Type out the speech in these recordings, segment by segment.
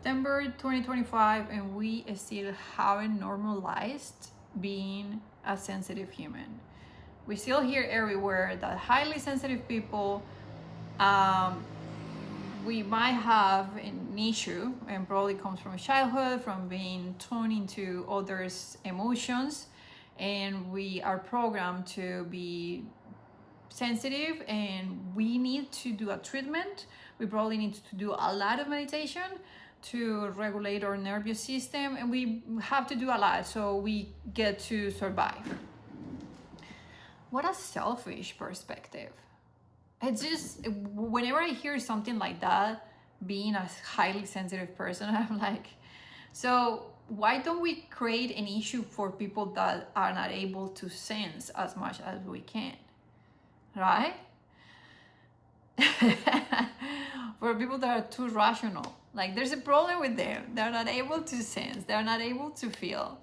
September 2025, and we still haven't normalized being a sensitive human. We still hear everywhere that highly sensitive people, we might have an issue, and probably comes from childhood, from being tuned into others' emotions, and we are programmed to be sensitive, and we need to do a treatment. We probably need to do a lot of meditation to regulate our nervous system, and we have to do a lot so we get to survive. What a selfish perspective. It's just, whenever I hear something like that, being a highly sensitive person, I'm like, so why don't we create an issue for people that are not able to sense as much as we can, right? For people that are too rational, like there's a problem with them. They're not able to sense, they're not able to feel.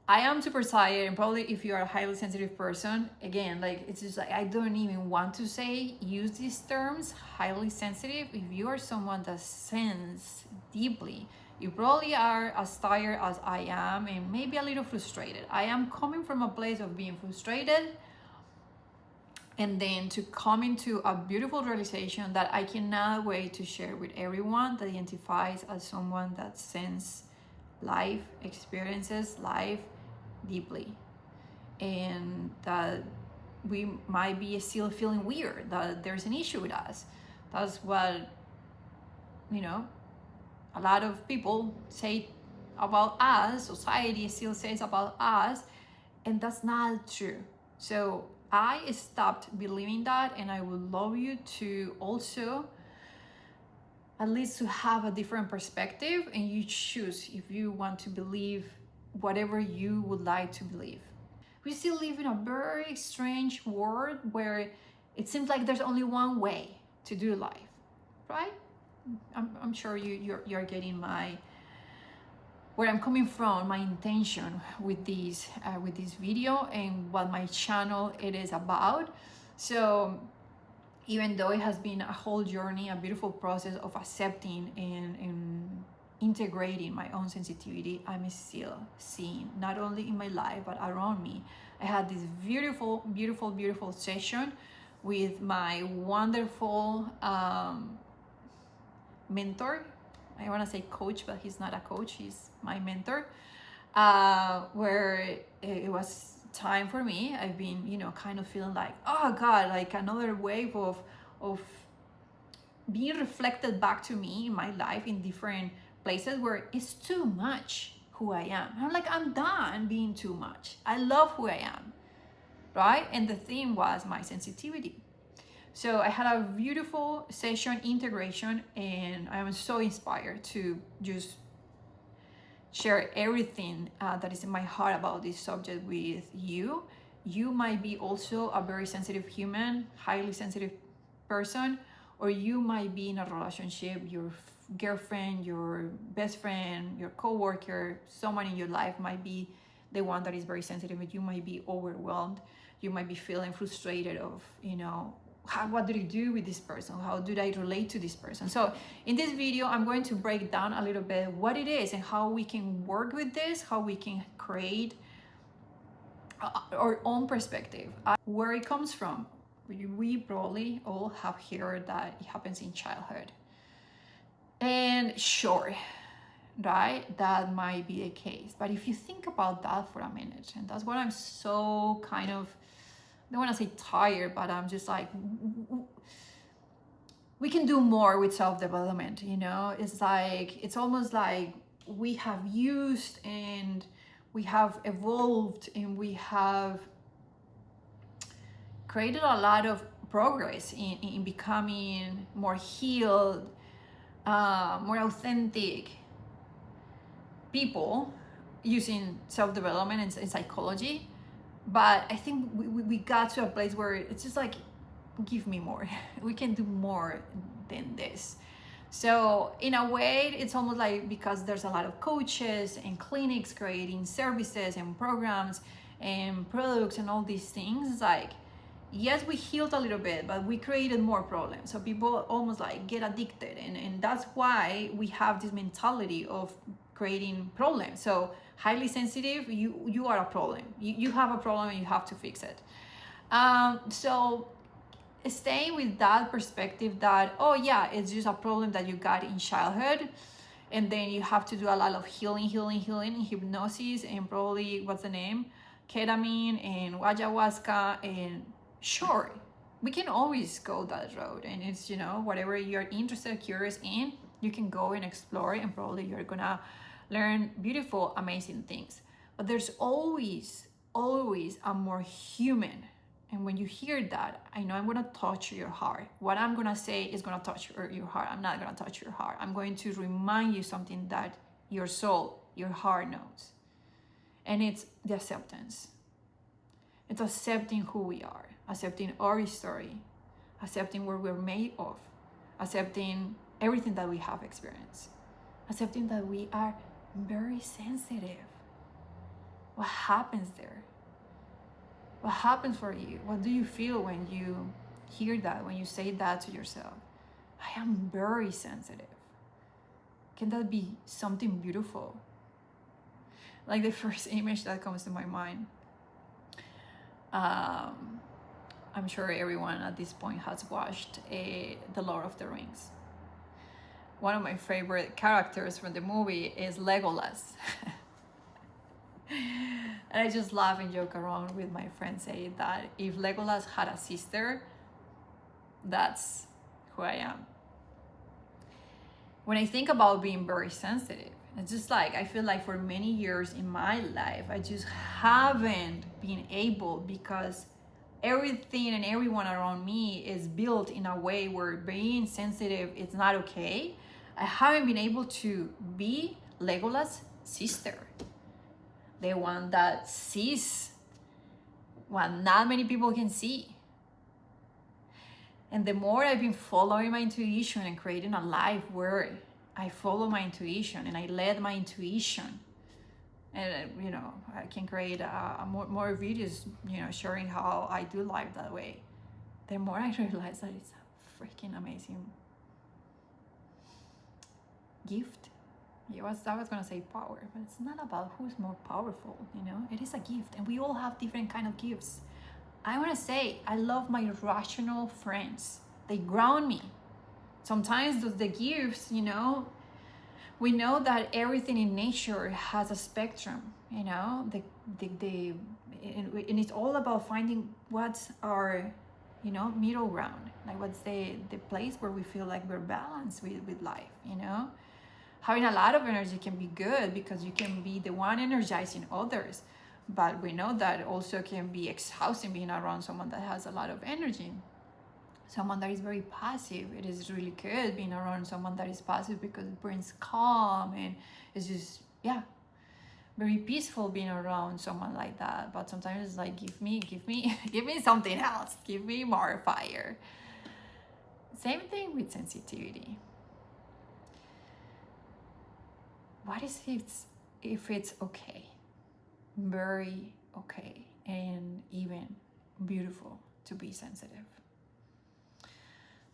I am super tired, and probably if you are a highly sensitive person, again, like it's just like I don't even want to say use these terms, highly sensitive. If you are someone that senses deeply, you probably are as tired as I am, and maybe a little frustrated. I am coming from a place of being frustrated, and then to come into a beautiful realization that I cannot wait to share with everyone that identifies as someone that senses life, experiences life deeply, and that we might be still feeling weird, that there's an issue with us. That's what, a lot of people say about us, society still says about us, and that's not true. So I stopped believing that, and I would love you to also at least to have a different perspective, and you choose if you want to believe whatever you would like to believe. We still live in a very strange world where it seems like there's only one way to do life, right? I'm sure you're getting where I'm coming from, my intention with this video, and what my channel it is about. So even though it has been a whole journey, a beautiful process of accepting and integrating my own sensitivity, I'm still seeing, not only in my life but around me. I had this beautiful, beautiful, beautiful session with my wonderful mentor. I want to say coach, but he's not a coach, he's my mentor, where it was time for me. I've been, kind of feeling like, oh God, like another wave of being reflected back to me in my life in different places where it's too much who I am. I'm like, I'm done being too much. I love who I am, right? And the theme was my sensitivity. So I had a beautiful session, integration, and I was so inspired to just share everything that is in my heart about this subject with you. You might be also a very sensitive human, highly sensitive person, or you might be in a relationship, your girlfriend, your best friend, your coworker, someone in your life might be the one that is very sensitive, and you might be overwhelmed. You might be feeling frustrated of, what do I do with this person? How do I relate to this person? So in this video, I'm going to break down a little bit what it is and how we can work with this, how we can create our own perspective, where it comes from. We probably all have heard that it happens in childhood. And sure, right, that might be the case. But if you think about that for a minute, and that's what I'm so kind of, I don't want to say tired, but I'm just like, we can do more with self-development, It's like, it's almost like we have used and we have evolved and we have created a lot of progress in becoming more healed, more authentic people using self-development and psychology. But I think we got to a place where it's just like, give me more. We can do more than this. So in a way, it's almost like, because there's a lot of coaches and clinics creating services and programs and products and all these things, it's like yes, we healed a little bit, but we created more problems. So people almost like get addicted, and that's why we have this mentality of creating problems. So highly sensitive, you are a problem. You have a problem and you have to fix it. So staying with that perspective that, oh yeah, it's just a problem that you got in childhood, and then you have to do a lot of healing, hypnosis, and probably, what's the name, ketamine and ayahuasca. And sure, we can always go that road, and it's, you know, whatever you're interested, curious in, you can go and explore, and probably you're gonna learn beautiful, amazing things. But there's always a more human. And when you hear that, I know I'm gonna touch your heart. What I'm gonna say is gonna touch your heart. I'm not gonna touch your heart. I'm going to remind you something that your soul, your heart knows. And it's the acceptance. It's accepting who we are, accepting our story, accepting what we're made of, accepting everything that we have experienced, accepting that we are very sensitive. What happens there? What happens for you? What do you feel when you hear that, when you say that to yourself? I am very sensitive. Can that be something beautiful? Like the first image that comes to my mind. I'm sure everyone at this point has watched The Lord of the Rings. One of my favorite characters from the movie is Legolas. And I just laugh and joke around with my friends, saying that if Legolas had a sister, that's who I am. When I think about being very sensitive, it's just like, I feel like for many years in my life, I just haven't been able, because everything and everyone around me is built in a way where being sensitive is not okay. I haven't been able to be Legolas' sister. The one that sees what not many people can see. And the more I've been following my intuition and creating a life where I follow my intuition and I let my intuition, and you know, I can create more videos, you know, sharing how I do life that way, the more I realize that it's a freaking amazing gift. I was gonna say power, but it's not about who's more powerful, you know. It is a gift, and we all have different kind of gifts. I want to say I love my rational friends. They ground me. Sometimes the gifts, you know, we know that everything in nature has a spectrum, you know, and it's all about finding what's our, you know, middle ground. Like what's the place where we feel like we're balanced with life, you know. Having a lot of energy can be good because you can be the one energizing others. But we know that also can be exhausting being around someone that has a lot of energy. Someone that is very passive. It is really good being around someone that is passive because it brings calm, and it's just, yeah, very peaceful being around someone like that. But sometimes it's like, give me something else. Give me more fire. Same thing with sensitivity. What is if it's okay, very okay, and even beautiful to be sensitive?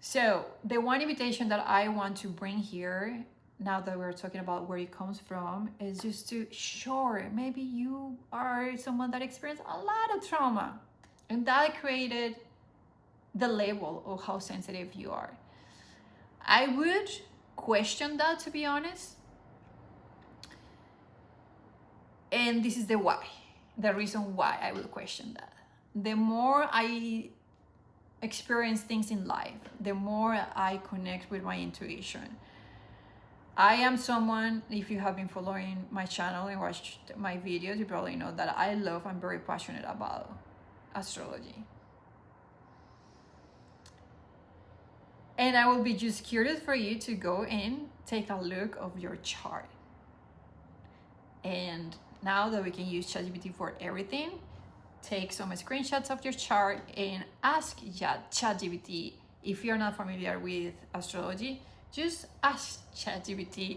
So the one invitation that I want to bring here, now that we're talking about where it comes from, is just to, sure, maybe you are someone that experienced a lot of trauma, and that created the label of how sensitive you are. I would question that, to be honest. And this is the reason why I will question that. The more I experience things in life, the more I connect with my intuition. I am someone, if you have been following my channel and watched my videos, you probably know that I'm very passionate about astrology. And I will be just curious for you to go and take a look of your chart. And now that we can use ChatGPT for everything, take some screenshots of your chart and ask ChatGPT. If you're not familiar with astrology, just ask ChatGPT,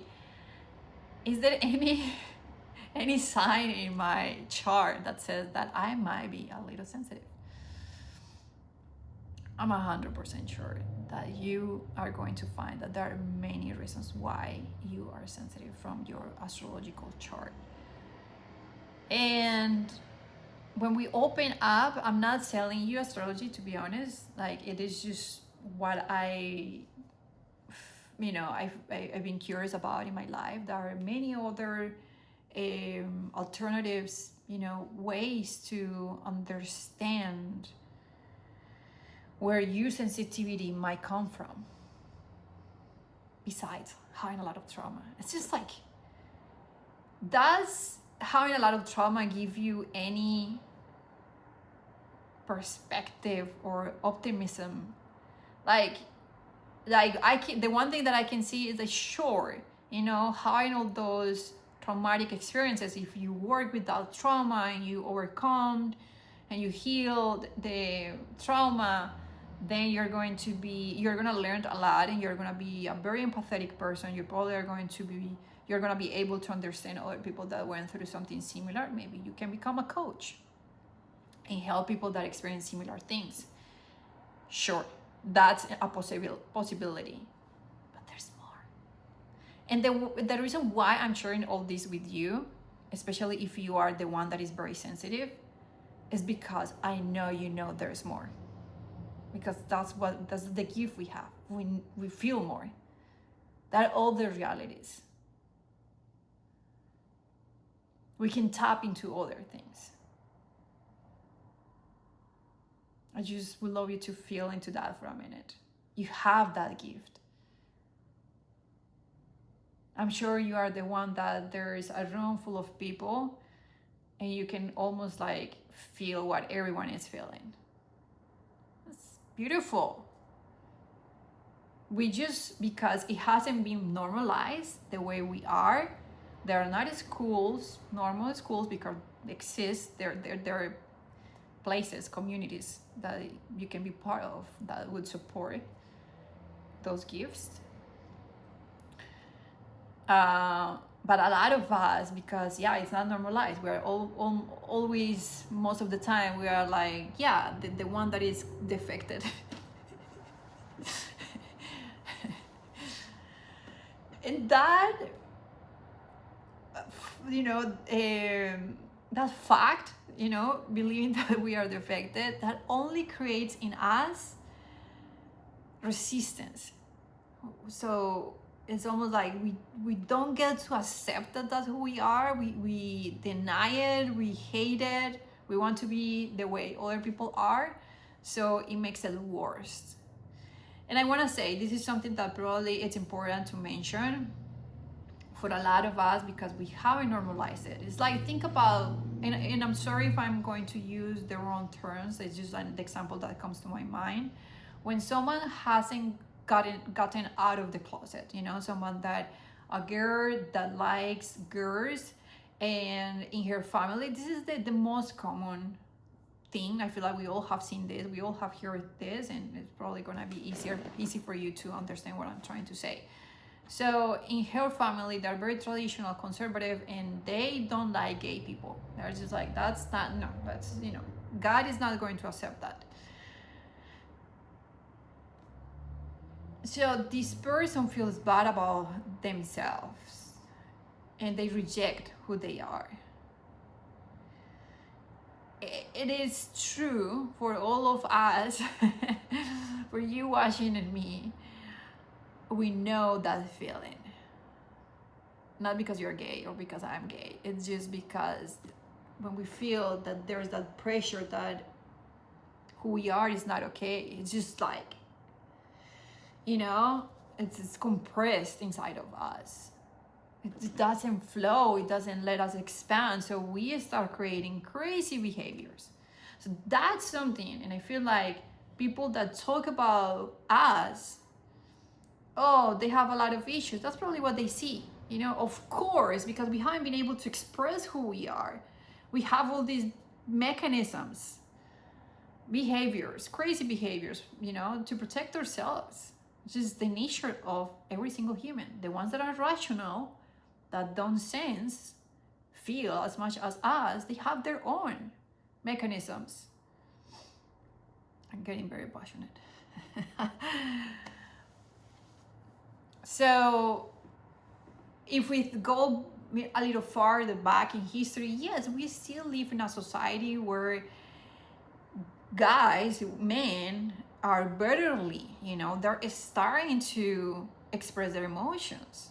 is there any sign in my chart that says that I might be a little sensitive? I'm 100% sure that you are going to find that there are many reasons why you are sensitive from your astrological chart. And when we open up, I'm not selling you astrology, to be honest. Like, it is just what I've been curious about in my life. There are many other alternatives, ways to understand where your sensitivity might come from, besides having a lot of trauma. It's just like, does having a lot of trauma give you any perspective or optimism? Like the one thing that I can see is that, sure, having all those traumatic experiences, if you work with that trauma and you overcome and you healed the trauma, then you're going to learn a lot, and you're going to be a very empathetic person. You're going to be able to understand other people that went through something similar. Maybe you can become a coach and help people that experience similar things. Sure, that's a possibility, but there's more. And the reason why I'm sharing all this with you, especially if you are the one that is very sensitive, is because I know there's more. Because that's the gift we have. We feel more. That all the realities. We can tap into other things. I just would love you to feel into that for a minute. You have that gift. I'm sure you are the one that there is a room full of people and you can almost like feel what everyone is feeling. It's beautiful. Because it hasn't been normalized the way we are, there are not normal schools, because they exist. There are places, communities that you can be part of that would support those gifts. But a lot of us, because it's not normalized, we're always, most of the time, we are like, the one that is defected. And that, that fact, believing that we are defected, that only creates in us resistance. So it's almost like we don't get to accept that that's who we are. We deny it, we hate it, we want to be the way other people are, so it makes it worse. And I want to say, this is something that probably it's important to mention for a lot of us, because we haven't normalized it. It's like, think about, and I'm sorry if I'm going to use the wrong terms, it's just an example that comes to my mind. When someone hasn't gotten out of the closet, a girl that likes girls, and in her family, this is the most common thing. I feel like we all have seen this, we all have heard this, and it's probably gonna be easy for you to understand what I'm trying to say. So in her family, they're very traditional, conservative, and they don't like gay people. They're just like, God is not going to accept that. So this person feels bad about themselves and they reject who they are. It is true for all of us, for you watching and me, we know that feeling. Not because you're gay or because I'm gay. It's just because when we feel that there's that pressure that who we are is not okay, it's just like, it's compressed inside of us. It doesn't flow, it doesn't let us expand, so we start creating crazy behaviors. So that's something, and I feel like people that talk about us, they have a lot of issues. That's probably what they see, of course, because we haven't been able to express who we are. We have all these mechanisms, behaviors, crazy behaviors, to protect ourselves. It's just the nature of every single human. The ones that are rational, that don't sense, feel as much as us, they have their own mechanisms. I'm getting very passionate. So if we go a little farther back in history, yes, we still live in a society where guys, men, are barely, they're starting to express their emotions.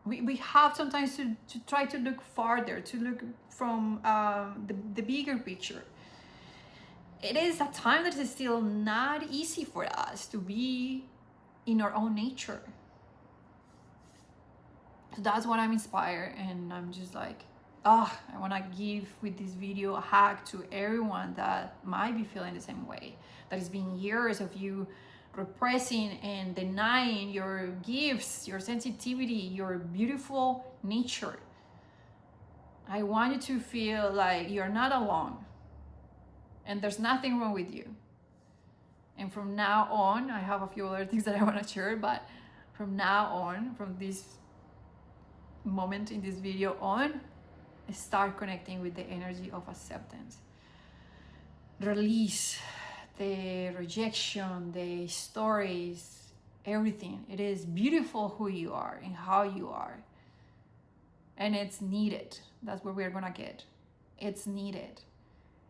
We have sometimes to try to look farther, to look from the bigger picture. It is a time that is still not easy for us to be in our own nature. So that's what I'm inspired, and I'm just like, I want to give with this video a hack to everyone that might be feeling the same way. That it's been years of you repressing and denying your gifts, your sensitivity, your beautiful nature. I want you to feel like you're not alone and there's nothing wrong with you. And from now on, I have a few other things that I want to share, but from now on, from this moment in this video on, start connecting with the energy of acceptance. Release the rejection, the stories, everything. It is beautiful who you are and how you are. And it's needed. That's what we're gonna get. It's needed.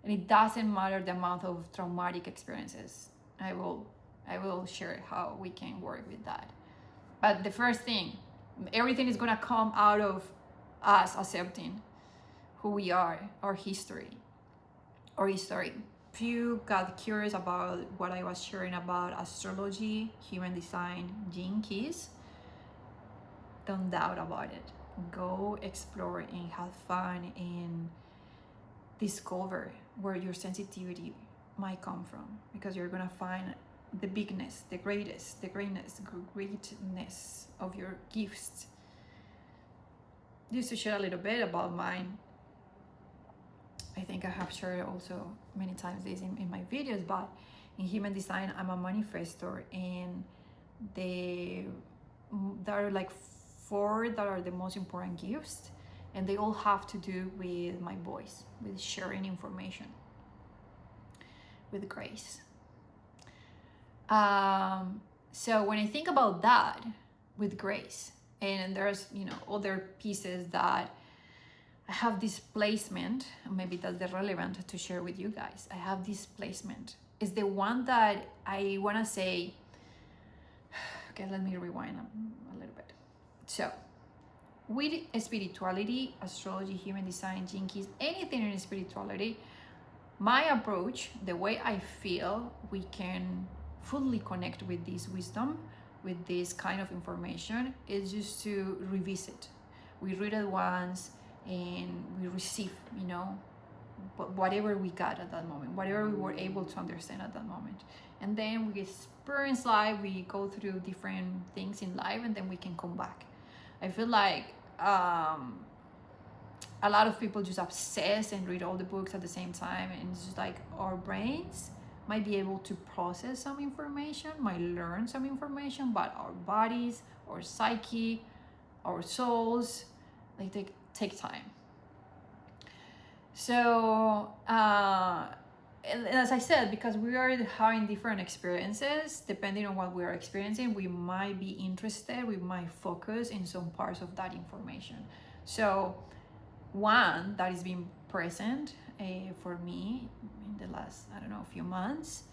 And it doesn't matter the amount of traumatic experiences. I will share how we can work with that. But the first thing, everything is gonna come out of us accepting who we are, our history. If you got curious about what I was sharing about astrology, human design, gene keys, don't doubt about it. Go explore and have fun and discover where your sensitivity might come from, because you're gonna find the bigness, the greatness of your gifts. Just to share a little bit about mine, I think I have shared also many times this in my videos, but in human design, I'm a manifestor, and there are like 4 that are the most important gifts, and they all have to do with my voice, with sharing information, with grace. So when I think about that with grace, and there's other pieces that I have this placement, maybe that's the relevant to share with you guys. I have this placement. It's the one that I want to say, okay, let me rewind a little bit. So with spirituality, astrology, human design, gene keys, anything in spirituality, my approach, the way I feel we can fully connect with this wisdom, with this kind of information, is just to revisit. We read it once and we receive, whatever we got at that moment, whatever we were able to understand at that moment. And then we experience life, we go through different things in life, and then we can come back. I feel like a lot of people just obsess and read all the books at the same time, and it's just like our brains might be able to process some information, might learn some information, but our bodies, our psyche, our souls, they take time. So as I said, because we are having different experiences, depending on what we are experiencing, we might be interested, we might focus in some parts of that information. So one that is being present for me in the last, few months,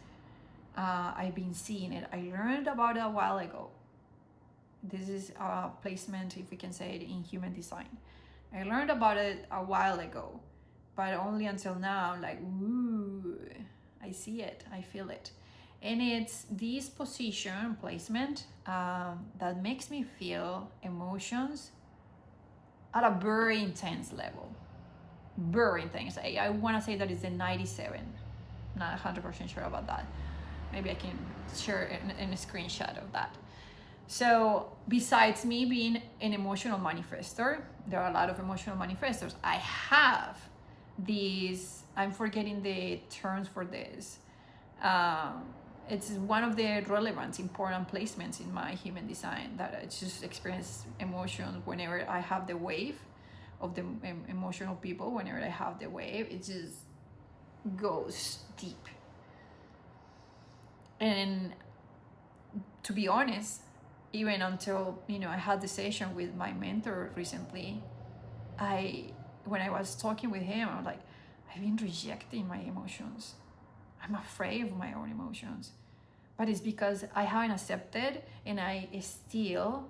I've been seeing it. I learned about it a while ago. This is a placement, if we can say it, in human design. I learned about it a while ago, but only until now, like, ooh, I see it, I feel it. And it's this position, placement, that makes me feel emotions at a very intense level. Very intense. I want to say that it's a 97. Not 100% sure about that. Maybe I can share a screenshot of that. So besides me being an emotional manifestor, there are a lot of emotional manifestors. I have these, I'm forgetting the terms for this. It's one of the relevant, important placements in my human design, that I just experience emotions whenever I have the wave of the emotional people. Whenever I have the wave, it's just goes deep. And to be honest, even until, I had the session with my mentor recently, when I was talking with him, I was like, I've been rejecting my emotions. I'm afraid of my own emotions. But it's because I haven't accepted, and I still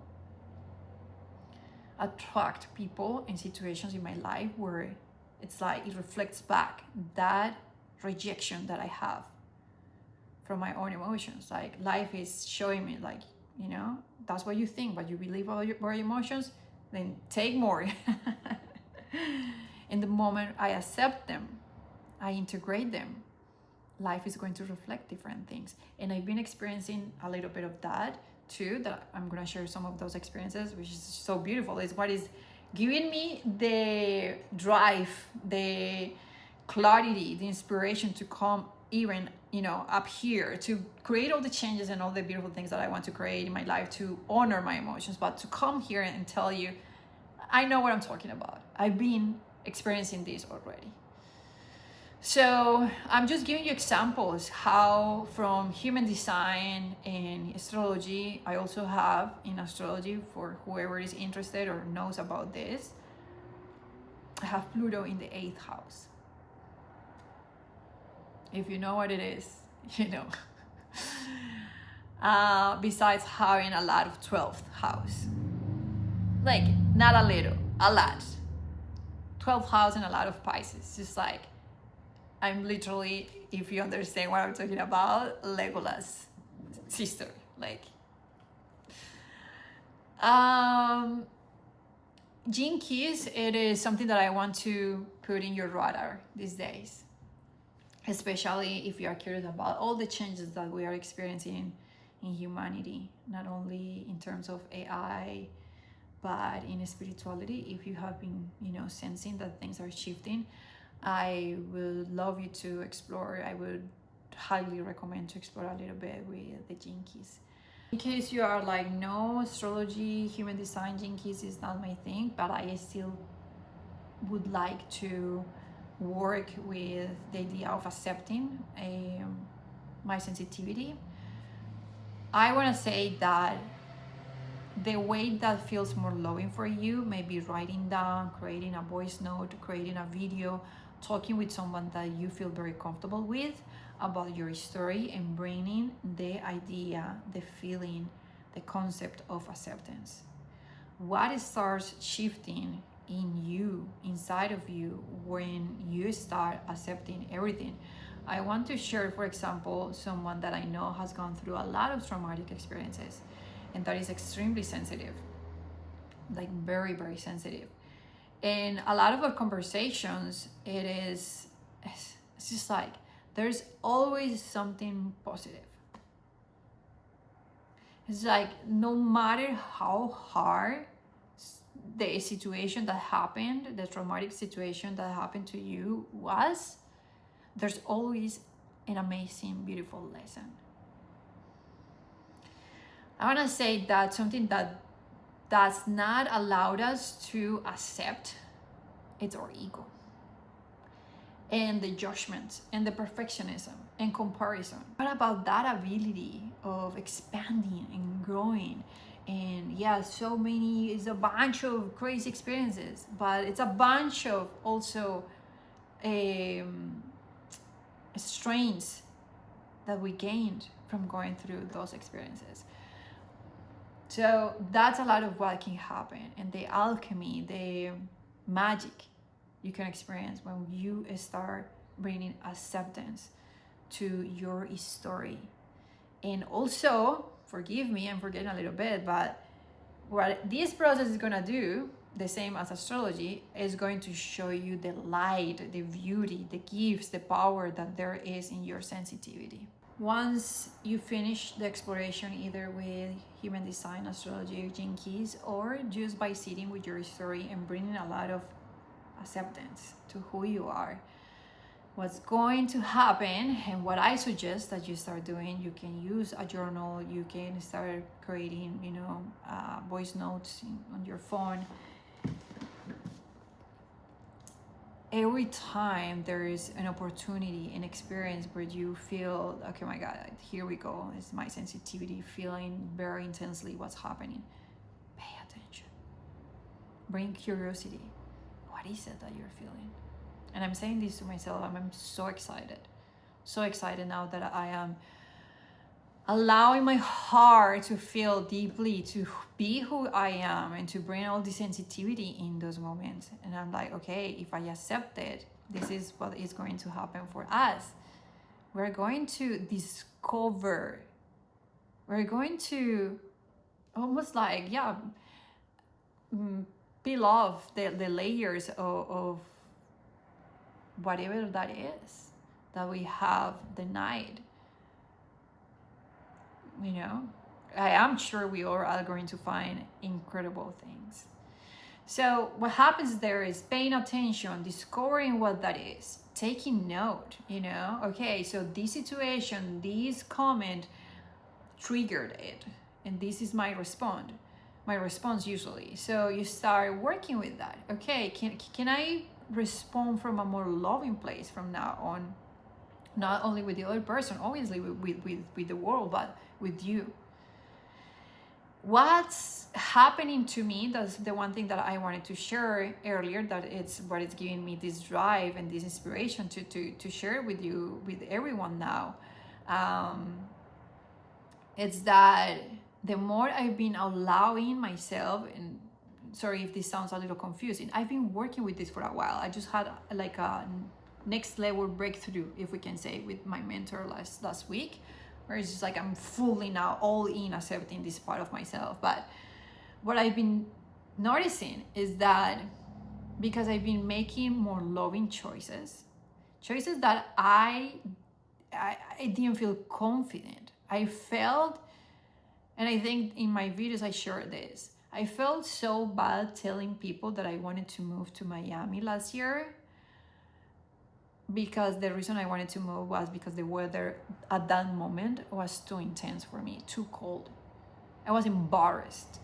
attract people and situations in my life where it's like it reflects back that rejection that I have from my own emotions. Like life is showing me, like, that's what you think, but you believe all your emotions, then take more. In the moment I accept them, I integrate them, life is going to reflect different things. And I've been experiencing a little bit of that too, that I'm going to share some of those experiences, which is so beautiful. Is what is giving me the drive, the clarity, the inspiration to come even, up here, to create all the changes and all the beautiful things that I want to create in my life, to honor my emotions, but to come here and tell you, I know what I'm talking about. I've been experiencing this already. So I'm just giving you examples how from human design and astrology, I also have in astrology, for whoever is interested or knows about this, I have Pluto in the 8th house. If you know what it is, you know. Besides having a lot of 12th house. Like, not a little, a lot. 12th house and a lot of Pisces. Just like, I'm literally, if you understand what I'm talking about, Legolas' sister. Like, Gene Keys, it is something that I want to put in your radar these days. Especially if you are curious about all the changes that we are experiencing in humanity, not only in terms of AI, but in spirituality. If you have been, sensing that things are shifting, I would love you to explore. I would highly recommend to explore a little bit with the Gene Keys. In case you are like, no, astrology, human design, Gene Keys is not my thing, but I still would like to work with the idea of accepting my sensitivity. I want to say that the way that feels more loving for you may be writing down, creating a voice note, creating a video, talking with someone that you feel very comfortable with about your story, and bringing the idea, the feeling, the concept of acceptance. What starts shifting in you, inside of you, when you start accepting everything? I want to share, for example, someone that I know has gone through a lot of traumatic experiences, and that is extremely sensitive, like very, very sensitive. And a lot of our conversations, it's just like, there's always something positive. It's like, no matter how hard the situation that happened, the traumatic situation that happened to you was, there's always an amazing, beautiful lesson. I want to say that something that does not allow us to accept, it's our ego. And the judgment and the perfectionism and comparison. What about that ability of expanding and growing? And yeah, so many, it's a bunch of crazy experiences, but it's a bunch of also strengths that we gained from going through those experiences. So that's a lot of what can happen, and the alchemy, the magic you can experience when you start bringing acceptance to your story. And also, forgive me, I'm forgetting a little bit, but what this process is gonna do, the same as astrology, is going to show you the light, the beauty, the gifts, the power that there is in your sensitivity. Once you finish the exploration, either with human design, astrology, or Gene Keys, or just by sitting with your story and bringing a lot of acceptance to who you are, what's going to happen, and what I suggest that you start doing, you can use a journal, you can start creating, voice notes on your phone. every time there is an opportunity, an experience where you feel, okay, my God, here we go, it's my sensitivity feeling very intensely what's happening, pay attention, bring curiosity. What is it that you're feeling? And I'm saying this to myself. I'm so excited now that I am allowing my heart to feel deeply, to be who I am, and to bring all the sensitivity in those moments. And I'm like, okay, if I accept it, this is what is going to happen for us. We're going to discover, we're going to almost like, peel off the layers of whatever that is that we have denied. You know, I am sure we all are going to find incredible things. So what happens there is paying attention, discovering what that is, taking note, you know, okay, so this situation, this comment triggered it, and this is my response usually. So you start working with that. Okay, can I respond from a more loving place from now on? Not only with the other person, obviously with the world, but with you. What's happening to me, that's the one thing that I wanted to share earlier, that it's what is giving me this drive and this inspiration to share with you, with everyone now. It's that the more I've been allowing myself, and sorry if this sounds a little confusing, I've been working with this for a while. I just had like a next level breakthrough, if we can say, with my mentor last week, where it's just like I'm fully now all in accepting this part of myself. But what I've been noticing is that because I've been making more loving choices that I didn't feel confident. I felt, and I think in my videos I shared this, I felt so bad telling people that I wanted to move to Miami last year, because the reason I wanted to move was because the weather at that moment was too intense for me, too cold. I was embarrassed.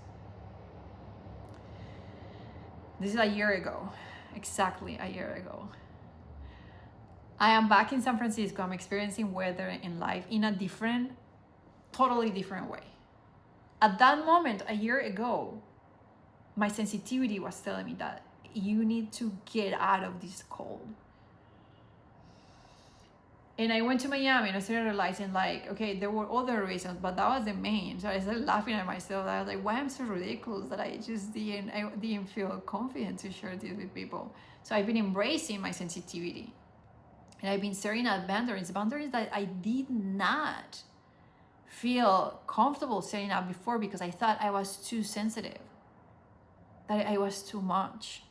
This is a year ago, exactly a year ago. I am back in San Francisco. I'm experiencing weather and life in a totally different way. At that moment, a year ago, my sensitivity was telling me that you need to get out of this cold. And I went to Miami and I started realizing, like, okay, there were other reasons, but that was the main. So I started laughing at myself. I was like, why am I so ridiculous that I didn't feel confident to share this with people. So I've been embracing my sensitivity. And I've been setting out boundaries that I did not feel comfortable setting up before, because I thought I was too sensitive, that I was too much.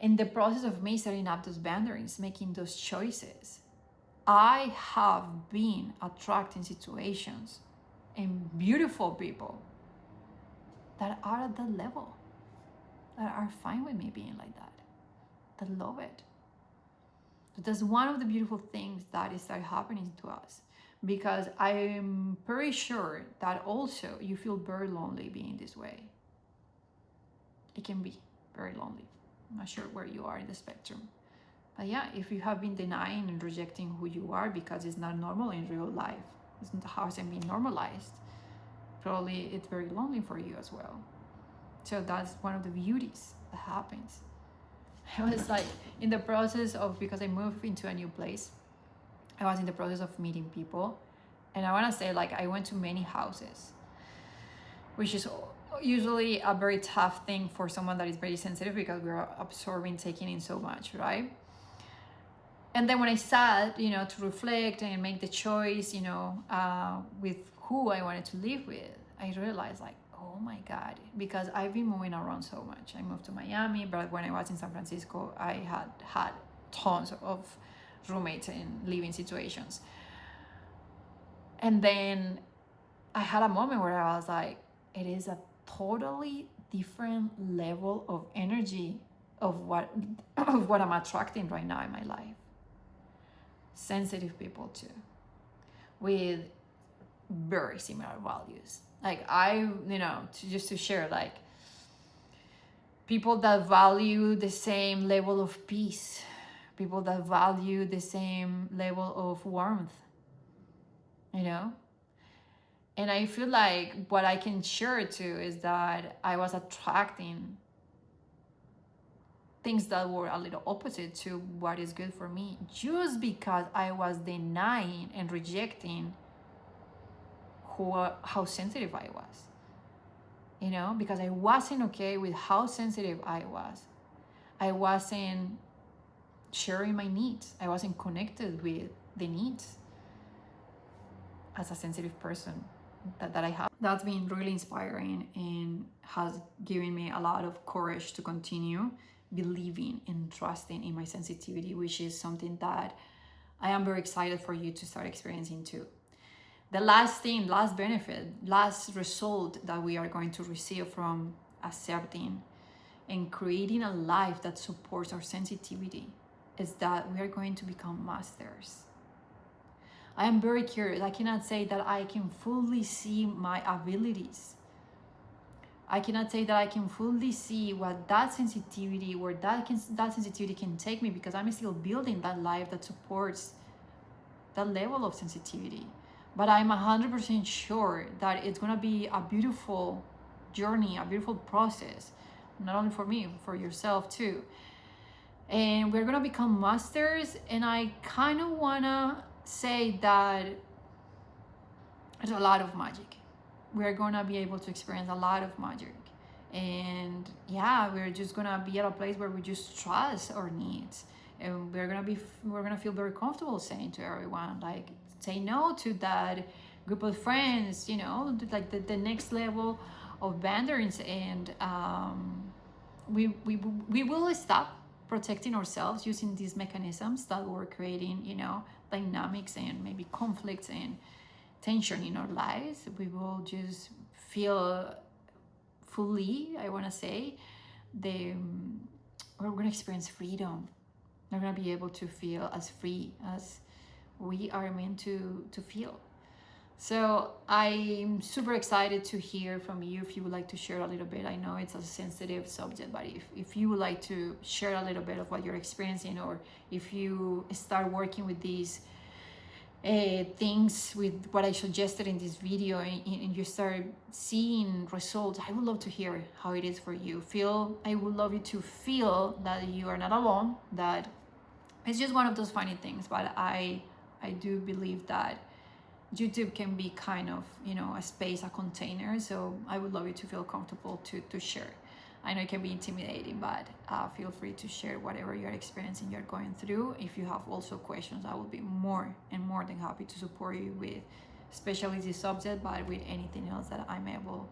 In the process of me setting up those boundaries, making those choices, I have been attracting situations and beautiful people that are at that level, that are fine with me being like that love it. But that's one of the beautiful things that is start happening to us, because I'm pretty sure that also you feel very lonely being this way. It can be very lonely. I'm not sure where you are in the spectrum. But yeah, if you have been denying and rejecting who you are because it's not normal in real life, it hasn't been normalized, probably it's very lonely for you as well. So that's one of the beauties that happens. I was like in the process of, because I moved into a new place, I was in the process of meeting people. And I want to say, like, I went to many houses, which is usually a very tough thing for someone that is very sensitive, because we're absorbing, taking in so much, right? And then when I sat, to reflect and make the choice, with who I wanted to live with, I realized, like, oh my God, because I've been moving around so much. I moved to Miami, but when I was in San Francisco, I had tons of roommates and living situations. And then I had a moment where I was like, it is a totally different level of energy of what I'm attracting right now in my life. Sensitive people too, with very similar values. Like, just to share, like, people that value the same level of peace, people that value the same level of warmth, you know? And I feel like what I can share too is that I was attracting things that were a little opposite to what is good for me, just because I was denying and rejecting how sensitive I was. You know, because I wasn't okay with how sensitive I was. I wasn't sharing my needs. I wasn't connected with the needs as a sensitive person that I have. That's been really inspiring and has given me a lot of courage to continue believing and trusting in my sensitivity, which is something that I am very excited for you to start experiencing too. The last thing, last benefit, last result that we are going to receive from accepting and creating a life that supports our sensitivity is that we are going to become masters. I am very curious. I cannot say that I can fully see my abilities. I cannot say that I can fully see what that sensitivity, where that sensitivity can take me, because I'm still building that life that supports that level of sensitivity. But I'm 100% sure that it's gonna be a beautiful journey, a beautiful process, not only for me, for yourself too. And we're gonna become masters, and I kind of wanna say that there's a lot of magic. We're gonna be able to experience a lot of magic. And yeah, we're just gonna be at a place where we just trust our needs, and we're gonna feel very comfortable saying to everyone, like, say no to that group of friends, you know, like the next level of boundaries. And we will stop protecting ourselves using these mechanisms that were creating, you know, dynamics and maybe conflicts and tension in our lives. We will just feel fully, I want to say, we're going to experience freedom. We're going to be able to feel as free as we are meant to feel. So I'm super excited to hear from you if you would like to share a little bit. I know it's a sensitive subject, but if you would like to share a little bit of what you're experiencing, or if you start working with these things with what I suggested in this video, and you start seeing results, I would love to hear how it is for you. I would love you to feel that you are not alone, that it's just one of those funny things. But I do believe that YouTube can be kind of, you know, a space, a container. So I would love you to feel comfortable to share. I know it can be intimidating, but feel free to share whatever you're experiencing, you're going through. If you have also questions, I will be more than happy to support you with, especially this subject, but with anything else that I'm able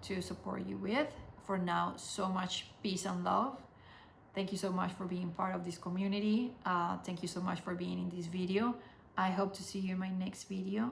to support you with. For now, so much peace and love. Thank you so much for being part of this community. Thank you so much for being in this video. I hope to see you in my next video.